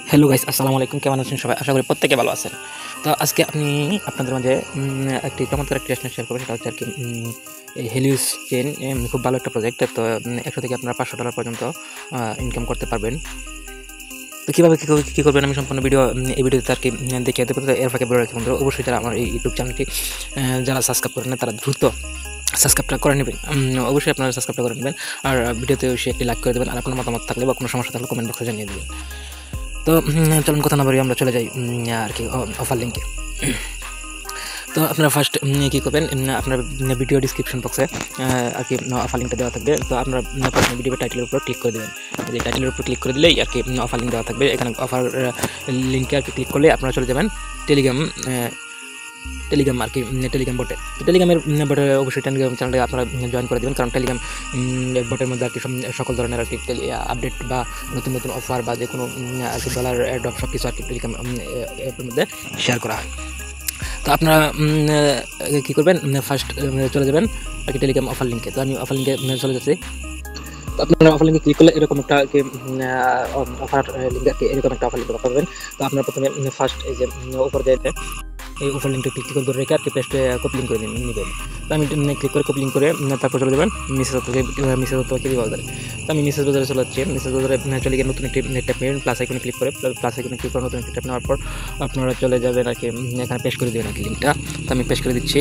Hello guys, আসসালামু আলাইকুম। কেমন আছেন সবাই? আশা করি প্রত্যেকে ভালো আছেন। তো আজকে আমি আপনাদের মাঝে একটি চমৎকার একটি রেশন শেয়ার করবো। সেটা হচ্ছে আর কি এই হেলিওস চেইন। খুব ভালো একটা প্রজেক্ট। তো 100 থেকে আপনারা $500 পর্যন্ত ইনকাম করতে পারবেন। তো কীভাবে কী করবেন আমি সম্পূর্ণ ভিডিও এই ভিডিওতে আর কি দেখিয়ে দেবো। তো এর ফাঁকে বলে রাখি বন্ধুরা, অবশ্যই যারা আমার এই ইউটিউব চ্যানেলটি যারা সাবস্ক্রাইব করেন না তারা দ্রুত সাবস্ক্রাইবটা করে নেবেন। অবশ্যই আপনারা সাবস্ক্রাইবটা করে নেবেন। আর ভিডিওতে অবশ্যই একটি লাইক করে দেবেন। আর আপনার মতামত থাকলে বা কোনো সমস্যা থাকলে কমেন্ট বক্সে জানিয়ে দেবেন। তো চলুন কথা না বাড়িয়ে আমরা চলে যাই আর কি অফার লিঙ্কে। তো আপনারা ফার্স্ট কী করবেন, আপনার ভিডিও ডিসক্রিপশন বক্সে আর কি অফার লিঙ্কটা দেওয়া থাকবে। তো আপনার প্রথমে ভিডিও টাইটেলের উপর ক্লিক করে দেবেন। যে টাইটেলের উপর ক্লিক করে দিলেই আর কি অফার লিঙ্ক দেওয়া থাকবে। এখানে অফার লিঙ্কে আর কি ক্লিক করলে আপনারা চলে যাবেন টেলিগ্রাম আর কি টেলিগ্রাম বটে। তো টেলিগ্রামের বটে অবশ্যই টেলিগ্রাম চ্যানেলটা আপনারা জয়েন করে দেবেন, কারণ টেলিগ্রাম বটের মধ্যে আর কি সকল ধরনের আর কি আপডেট বা নতুন নতুন অফার বা যে কোনো আর কি ডলার ড্রপ সব কিছু আর কি টেলিগ্রাম অ্যাপের মধ্যে শেয়ার করা হয়। তো আপনারা কী করবেন, ফার্স্ট চলে যাবেন আর কি টেলিগ্রাম অফার লিঙ্কে। তো আমি অফার লিঙ্কে চলে যাচ্ছি। তো আপনারা অফার লিঙ্কে ক্লিক করলে এরকম একটা আর কি অফার লিঙ্ক আর কি এরকম একটা অফার লিঙ্ক পাবেন। তো আপনারা প্রথমে ফার্স্ট এই যে উপর দিয়ে এই অফার লিঙ্কটা ক্লিক করে ধরে রেখে আর কি পেস্টে কপি লিঙ্ক করে নেবেন। তো আমি ক্লিক করে কপি লিঙ্ক করে তারপর চলে যাবেন মেসেজ অথবা কেবি বাজারে। তো আমি মেসেজ বাজারে চলে যাচ্ছি। মেসেজ বাজারে চলে গিয়ে নতুন একটি ট্যাপ নেবেন, প্লাস আইকনে ক্লিক করে নতুন একটি ট্যাপ নেওয়ার পর আপনারা চলে যাবেন আর কি এখানে পেস্ট করে দেবেন আর কি লিঙ্কটা। তো আমি পেস্ট করে দিচ্ছি।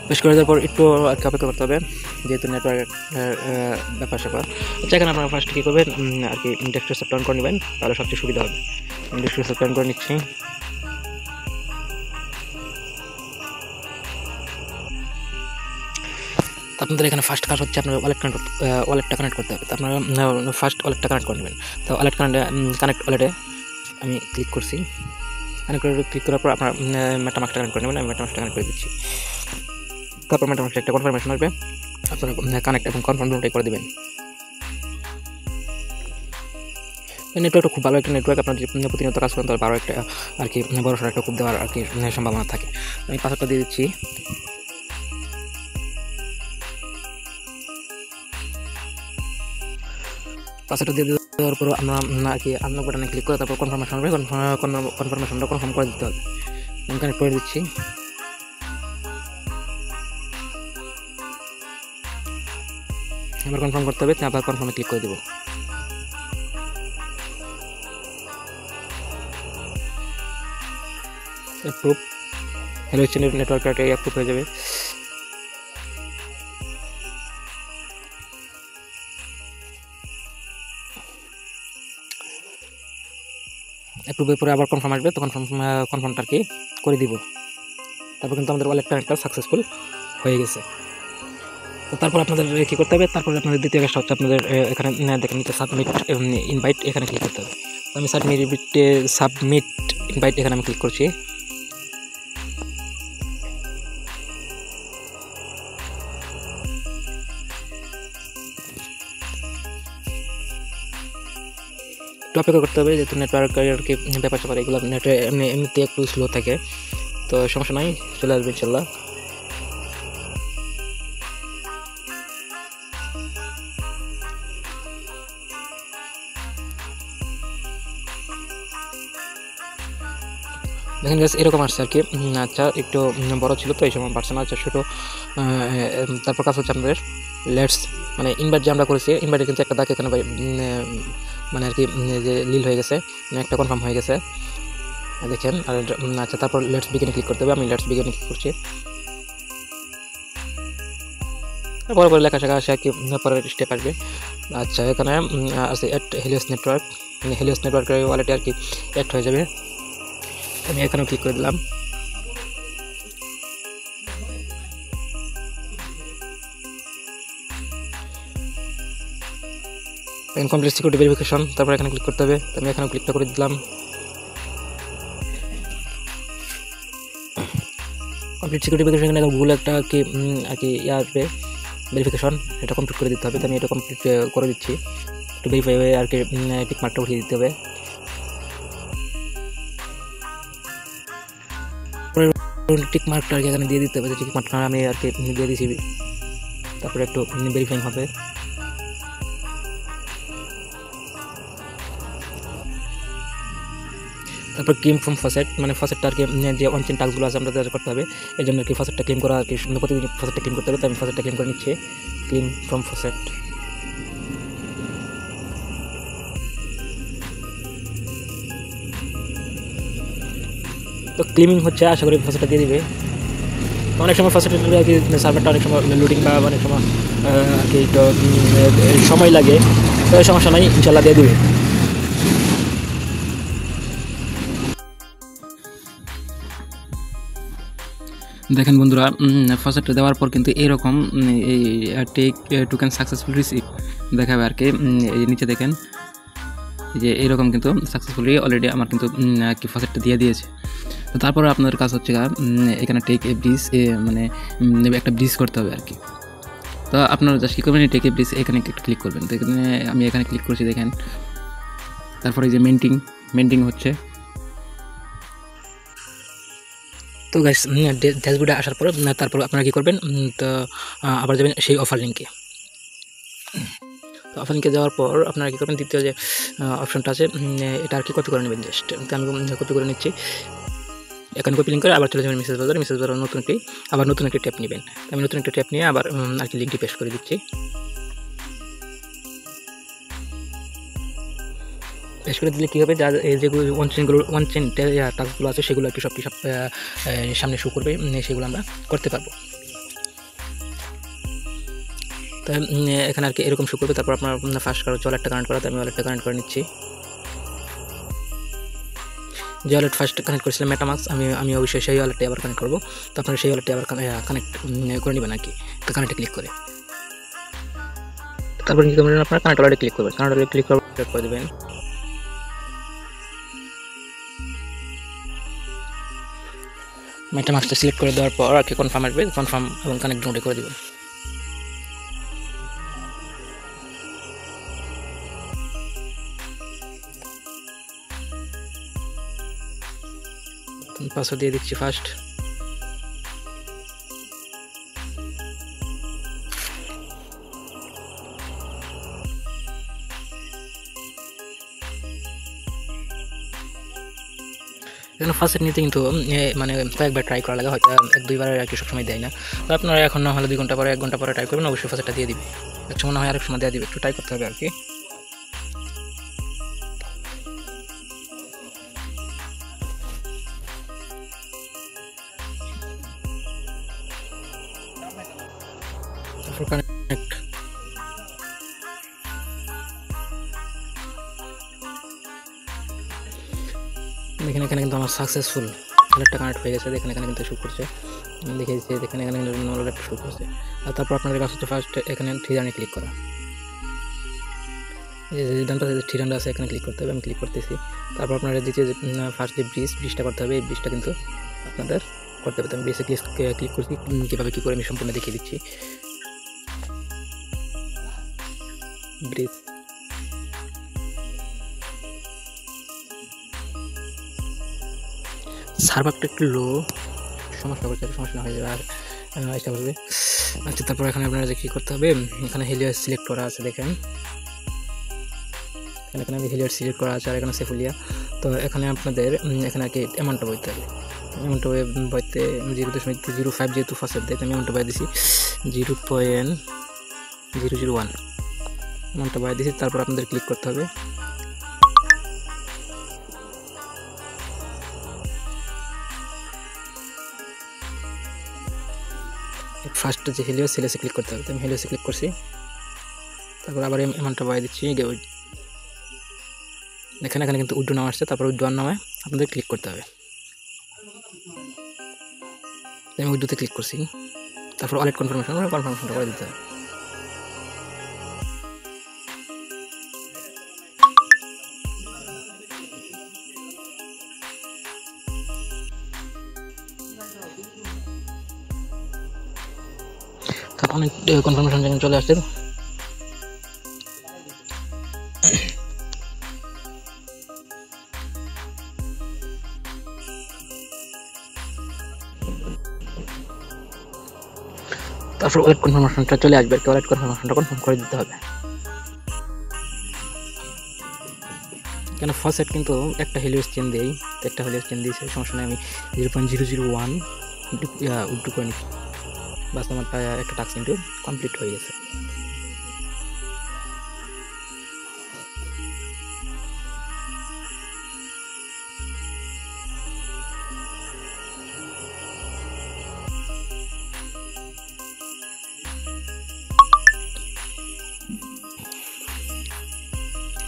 পেস্ট করে দেওয়ার পর একটু আর কি অপেক্ষা করতে হবে, যেহেতু নেটওয়ার্ক ব্যাপার স্যাপার। আচ্ছা, এখানে আপনারা ফার্স্ট কী করবেন আর কি ডেস্কটপ অন করে নেবেন, তাহলে সবচেয়ে সুবিধা হবে। ডেস্কটপ অন করে নিচ্ছি। আপনাদের এখানে ফার্স্ট কাজ হচ্ছে আপনার ওয়ালেটটা কানেক্ট করতে হবে। তো আপনারা ফার্স্ট ওয়ালেটটা কানেক্ট করে নেবেন। তো ওয়ালেটে আমি ক্লিক করছি। ক্লিক করার পর আপনার মেটামাস্কটা কানেক্ট করে নেবেন। আমি মেটামাস্কটা কানেক্ট করে দিচ্ছি। তারপর মেটামাস্কে একটা কনফার্মেশন আসবে, আপনারা কানেক্ট এবং কনফার্ম দুটোই করে দেবেন। নেটওয়ার্কটা খুব ভালো একটা নেটওয়ার্ক। আপনার যে প্রতিনিয়ত কাজ করেন তাহলে একটা আর কি বড়সড় একটা খুব দেওয়ার আর কি সম্ভাবনা থাকে। আমি পাসওয়ার্ডটা দিয়ে দিচ্ছি। পাসওয়ার্ডটা দিয়ে দেওয়ার পর আমরা আর কি আনলক বাটনে ক্লিক করে তারপর কনফার্মেশন হবে। কনফার্মেশনটা কনফার্ম করে দিতে হবে। আমি কানেক্ট করে দিচ্ছি। এবার কনফার্ম করতে হবে, আবার কনফার্মে ক্লিক করে দেবো। অ্যাপ্রুভ হ্যালো নেটওয়ার্কটা অ্যাপ্রুভ হয়ে যাবে। অ্যাপ্রুভের পরে আবার কনফার্ম আসবে, তো কনফার্মটা আর কি করে দিব। তারপর কিন্তু আমাদের ওয়ালেট কানেক্টটা সাকসেসফুল হয়ে গেছে। তো তারপর আপনাদের কী করতে হবে, তারপরে আপনাদের দ্বিতীয় কাজটা হচ্ছে আপনাদের এখানে দেখেন নিচে সাবমিট ইনভাইট এখানে ক্লিক করতে হবে। তো আমি সাবমিট ইনভাইট এখানে আমি ক্লিক করছি। অপেক্ষা করতে হবে, যেহেতু নেটওয়ার্ক আর কি ব্যাপার স্যাপার এগুলো নেটে এমনিতে একটু স্লো থাকে। তো সমস্যা নাই, চলে আসবে ইনশাল্লাহ। দেখেন গাছ এরকম আসছে আর কি। আচ্ছা, একটু বড় ছিল তো এই সময় পারছে না। আচ্ছা, ছোটো। তারপর কাজ হচ্ছে আমাদের লেটস মানে ইনভাইট যে আমরা করেছি, ইনভাইটে কিন্তু একটা দাগ এখানে মানে আর কি যে লীল হয়ে গেছে, একটা কনফার্ম হয়ে গেছে দেখেন। আর আচ্ছা, তারপর লেটস বিগিনে ক্লিক করতে হবে। আমি লেটস বিগিনে ক্লিক করছি। পরে লেখা শেখা আসে আর কি পরের স্টেপ আসবে। আচ্ছা, এখানে আছে অ্যাট হেলিওস নেটওয়ার্ক, মানে হেলিওস নেটওয়ার্কের ওয়ালেটে আর কি অ্যাড হয়ে যাবে। আমি এখানেও ক্লিক করে দিলাম। কমপ্লিট সিকিউরিটি ভেরিফিকেশন, তারপর এখানে ক্লিক করতে হবে। আমি এখানেও ক্লিকটা করে দিলাম। কমপ্লিট সিকিউরিটি ভেরিফিকেশন গুগল একটা আর কি আসবে ভেরিফিকেশন, এটা কমপ্লিট করে দিতে হবে। তো আমি এটা কমপ্লিট করে দিচ্ছি। একটু ভেরিফাই হয়ে আর কি টিক মার্কটা উঠিয়ে দিতে হবে। টিক মার্কটা আর কি এখানে দিয়ে দিতে হবে। টিক মার্কটা আমি আর কি দিয়ে দিয়েছি। তারপরে একটু ভেরিফাইং হবে। তারপর ক্লেম ফ্রম ফসেট, মানে ফসেটটা আর কি যে অনচেন টাস্কগুলো আছে আমরা করতে হবে, এই জন্য আর কি ফসেটটা ক্লেম করা আর কি প্রতিদিন ফসেটটা ক্লেম করতে হবে। তো আমি ফসেটটা ক্লেম করে নিচ্ছি, ক্লেম ফ্রম ফসেট। তো ক্লিমিং হচ্ছে, আশা করি ফসেটটা দিয়ে দিবে। অনেক সময় ফসেটের আর কি সার্ভারটা অনেক সময় লোডিং বা অনেক সময় আর কি একটু সময় লাগে, তো সমস্যা নাই, ইনশাল্লাহ দিয়ে দিবে। দেখেন বন্ধুরা, ফসেটটা দেওয়ার পর কিন্তু এইরকম এই টেক টোকেন সাকসেসফুল রিসিভ দেখাবে আর কি। এই নিচে দেখেন যে এইরকম কিন্তু সাকসেসফুলি অলরেডি আমার কিন্তু কি ফসেটটা দিয়ে দিয়েছে। তো তারপরে আপনার কাজ হচ্ছে এখানে টেক এ ব্রিজ, মানে একটা ব্রিজ করতে হবে আর কি। তো আপনারা জাস্ট কী করবেন, টেক এ ব্রিজ এখানে ক্লিক করবেন। তো এখানে আমি এখানে ক্লিক করছি দেখেন। তারপরে এই যে মেন্টিং হচ্ছে। তো গাইস ড্যাশবোর্ডে আসার পর তারপর আপনারা কী করবেন, তো আবার যাবেন সেই অফার লিঙ্কে। তো অফার লিঙ্কে যাওয়ার পর আপনারা কী করবেন, দ্বিতীয় যে অপশনটা আছে এটা আর কি কপি করে নেবেন জাস্ট। তো আমি কপি করে নিচ্ছি, এখানে কপি লিঙ্ক করে আবার চলে যাবেন মেসেজ বাজার নতুন একটি ট্যাপ নেবেন। আমি নতুন একটা ট্যাপ নিয়ে আবার আর কি লিঙ্কটি পেস্ট করে দিচ্ছি। পেস্ট করে দিলে কী হবে, যা যেগুলো ওয়ান চেন টাস্কগুলো আছে সেগুলো আর কি সব সামনে শো করবে, সেগুলো আমরা করতে পারবো। তো এখানে আর কি এরকম শো করবে। তারপর আপনার ফার্স্ট ওয়ালেটটা কানেক্ট করাতে আমি ওয়ালেটটা কানেক্ট করে নিচ্ছি। যে ওয়ালেট ফার্স্ট কানেক্ট করেছিলাম মেটামাস্ক, আমি অবশ্যই সেই ওয়ালেটটি আবার কানেক্ট করবো। তো আপনারা সেই ওয়ালেটটি আবার কানেক্ট করে নেবেন আর কি। তো কানেক্টে ক্লিক করে তারপর কী করবেন, আপনারা কানেক্ট ওয়ালেটে ক্লিক করবেন। কানেক্ট ওয়ালেটে ক্লিক করে দেবেন। মেটামাস্কটা সিলেক্ট করে দেওয়ার পর আর কি কনফার্ম আসবে, কনফার্ম এবং কানেক্ট মোডে করে দেবেন। পাসওয়ার্ড দিয়ে দিচ্ছি ফার্স্ট। এখানে ফার্স্ট নিতে কিন্তু মানে কয়েকবার ট্রাই করা লাগে, হয়তো 1-2বার আর কি সবসময় দেয় না। তো আপনারা এখন না হলে 2 ঘন্টা পরে 1 ঘন্টা পরে ট্রাই করবেন, অবশ্যই ফার্স্টটা দিয়ে দিবে। এক সময় না হয় আরেক সময় দিয়ে দিবে, একটু ট্রাই করতে হবে আর কি। তারপর কানেক্ট। দেখেন এখানে কিন্তু আমার সাকসেসফুল ওয়ালেটটা কানেক্ট হয়ে গেছে। দেখেন এখানে কিন্তু শো করছে, দেখে দিচ্ছি দেখেন এখানে ওয়ালেটটা শো করছে। আর তারপর আপনাদের কাছে হচ্ছে ফার্স্ট এখানে 3 ডানে ক্লিক করা, এই যে ডানটা থ্রি ডান্ডা আছে এখানে ক্লিক করতে হবে, আমি ক্লিক করতেছি। তারপর আপনারা দ্বিতীয় যে ফার্স্ট যে ব্রিজটা করতে হবে, এই ব্রিজটা কিন্তু আপনাদের করতে হবে। আমি ব্রিজে ক্লিক করছি, কীভাবে কী করে আমি সম্পূর্ণ দেখিয়ে দিচ্ছি। ব্রিজ সার্ভারটা একটু লো, সমস্যা করছে, সমস্যা না হয়ে যাবে আর চেষ্টা করবে। আচ্ছা, তারপর এখানে আপনারা যে কী করতে হবে, এখানে হেলিয়াস সিলেক্ট করা আছে দেখেন, এখানে আমি হেলিয়াস সিলেক্ট করা আছে আর এখানে সেফুলিয়া। তো এখানে আপনাদের এখানে আর কি অ্যামাউন্টটা বইতে হবে। অ্যামাউন্টটা বইতে 0.005 যেহেতু ফার্স্ট দেয়, আমি অ্যামাউন্টটা বয়ে দিছি 0.001 অ্যামাউন্টটা বয়ে দিছি। তারপর আপনাদের ক্লিক করতে হবে। ফার্স্ট যে হেলিয়াসে ক্লিক করতে হবে, আমি হেলিয়াসে ক্লিক করছি। তারপর আবার অ্যামাউন্টটা বয়ে দিচ্ছি। দেখেন এখানে কিন্তু উইথড্র নাম আসছে, তারপর উইথড্রোর নামে আপনাদের ক্লিক করতে হবে। আমি উইথড্রোতে ক্লিক করছি। তারপর ওয়ালেট কনফার্মেশনটা করে দিতে হবে। তারপর অনেক কনফার্মেশন যেখানে চলে আসছে। তারপর ওয়ালেট কনফার্মেশনটা চলে আসবে, ওয়ালেট কনফার্মেশনটা কনফার্ম করে দিতে হবে। কেন ফার্স্ট কিন্তু একটা হেলিওস চেন দিই, একটা হেলিওস চেন দিয়েছে, সমস্যা নেই। আমি 0.001 উইথড্র করে নিচ্ছি। বাস আমার একটা টাস্ক কিন্তু কমপ্লিট হয়ে গেছে।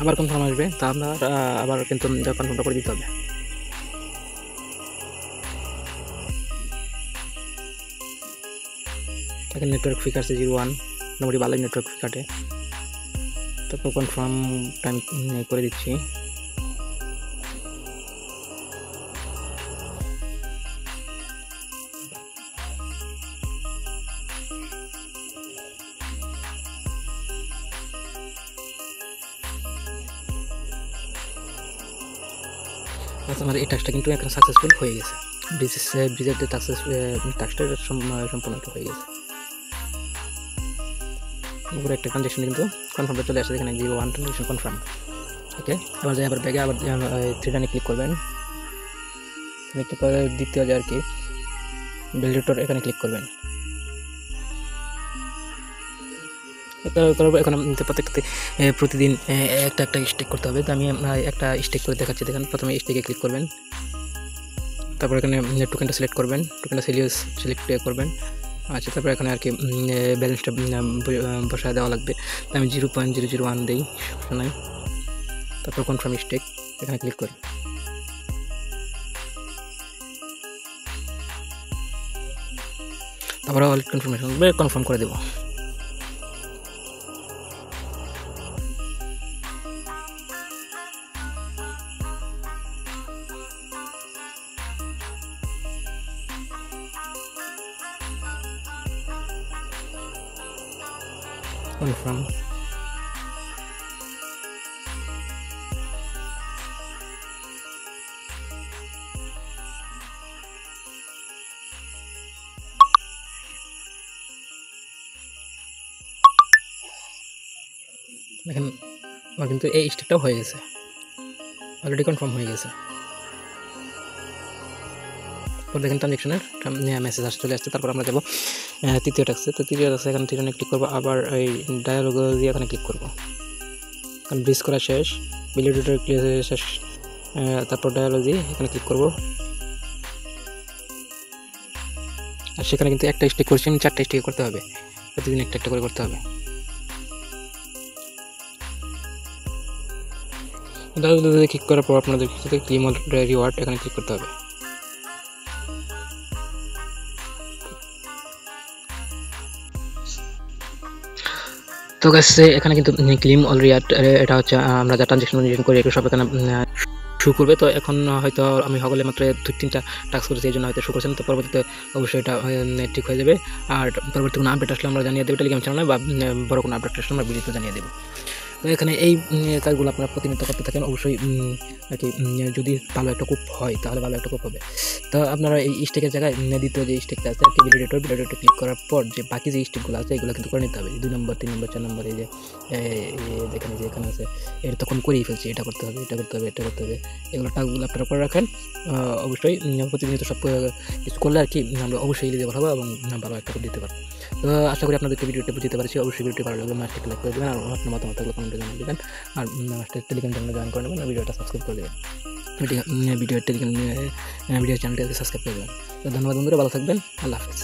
আবার কনফার্ম আসবে, তা আমরা আবার কিন্তু কনফার্মটা করে দিতে হবে। এখানে নেটওয়ার্ক ফি কাটছে 01, মোটামুটি ভালোই নেটওয়ার্ক ফি কাটে। তারপর কনফার্ম টাইম করে দিচ্ছি। আমার এই টাস্কটা কিন্তু এখন সাকসেসফুল হয়ে গেছে। ব্রিজের টাস্কটা সম্পূর্ণ হয়ে গেছে। উপরে একটা ট্রানজ্যাকশন কিন্তু কনফার্মটা চলে আসছে, এখানে 01 ট্রানজ্যাকশন কনফার্ম। ওকে, আবার যাই, আবার ব্যাগে আবার 3 ক্লিক করবেন। ক্লিক করে দ্বিতীয় যে আর কি ভ্যালিডেটর, এখানে ক্লিক করবেন। এখন প্রত্যেকটা প্রতিদিন একটা স্টেক করতে হবে। তো আমি একটা স্টেক করে দেখাচ্ছি। দেখেন, প্রথমে স্টেকে ক্লিক করবেন, তারপর এখানে টোকেনটা সিলেক্ট করবেন, টোকেনটা হেলিওস সিলেক্ট করবেন। আচ্ছা, তারপর এখানে আর কি ব্যালেন্সটা বসায় দেওয়া লাগবে। আমি 0.001 দিই, সমস্যা নাই। তারপর কনফার্ম স্টেক, এখানে ক্লিক করি। তারপর ওয়ালেট কনফার্মেশন কনফার্ম করে দেবো। কনফার্ম। দেখেন, আমার কিন্তু এই স্টেকটাও হয়ে গেছে, অলরেডি কনফার্ম হয়ে গেছে। পর দেখেন ট্রানজ্যাকশনের মেসেজ চলে আসছে। তারপর আমরা যাবো তৃতীয় টাস্কে। তো তৃতীয় টাস্কে এখানে 3 ক্লিক করবো, আবার এই ডায়ালগ দিয়ে এখানে ক্লিক করবো। কারণ ব্রিজ করা শেষ, ভ্যালিডেটর ক্লিয়ার শেষ। তারপর ডায়ালগ দিয়ে এখানে ক্লিক করবো। আর সেখানে কিন্তু একটা স্টেক করছি আমি, 4টা স্টেক করতে হবে, প্রতিদিন একটা করে করতে হবে। ডায়ালগ ক্লিক করার পর আপনাদের ক্লেম রিওয়ার্ড, এখানে ক্লিক করতে হবে। তো গাইস, এখানে কিন্তু ক্লেম অল রিওয়ার্ড, এটা হচ্ছে আমরা যা ট্রানজ্যাকশন করি একটু সব এখানে শো করবে। তো এখন হয়তো আমি সকলে মাত্র 2-3টা টাস্ক করেছি, এই জন্য হয়তো শো করছেন। তো পরবর্তীতে অবশ্যই এটা ঠিক হয়ে যাবে। আর পরবর্তী কোনো আপডেট আসলে আমরা জানিয়ে দেবো টেলিগ্রাম চ্যানেলে, বা বড় কোনো আপডেট আসলে আমরা ভিডিওতে জানিয়ে দেবো। তো এখানে এই কাজগুলো আপনারা প্রতিনিয়ত করতে থাকেন। অবশ্যই আর কি যদি ভালো একটা কোপ হয় তাহলে ভালো একটা কোপ হবে। তো আপনারা এই স্টেকের জায়গায় দ্বিতীয় যে স্টেকটা আছে আর কি ভ্যালিডেটর ক্লিক করার পর যে বাকি যে স্টেকগুলো আছে এগুলো কিন্তু করে নিতে হবে। 2 নম্বর 3 নম্বর 4 নম্বর এই যে দেখেন যে এখানে আছে, এটা তখন করেই ফেলছি। এটা করতে হবে, এটা করতে হবে, এটা করতে হবে, এগুলো টাস্কগুলো আপনারা করে রাখেন। অবশ্যই প্রতিনিয়ত সব কিছু করলে আর কি আমরা অবশ্যই এলিজিবল হবো এবং ভালো একটা করে দিতে পারবো। তো আশা করি আপনাদেরকে ভিডিওটা বুঝতে পারছি। অবশ্যই ভিডিওটি ভালো লাগলে মাস্টারকে লাইক করে দেবেন, আর আপনার মতামত থাকলে কমেন্টে জানিয়ে দেবেন। আর মাস্টার টেলিগ্রাম চ্যানেলে জয়েন করে নেবেন, আর ভিডিওটা সাবস্ক্রাইব করে দেবেন। ভিডিও চ্যানেলটি সাবস্ক্রাইব করে দেবেন। তো ধন্যবাদ বন্ধুরা, ভালো থাকবেন, আল্লাহ হাফেজ।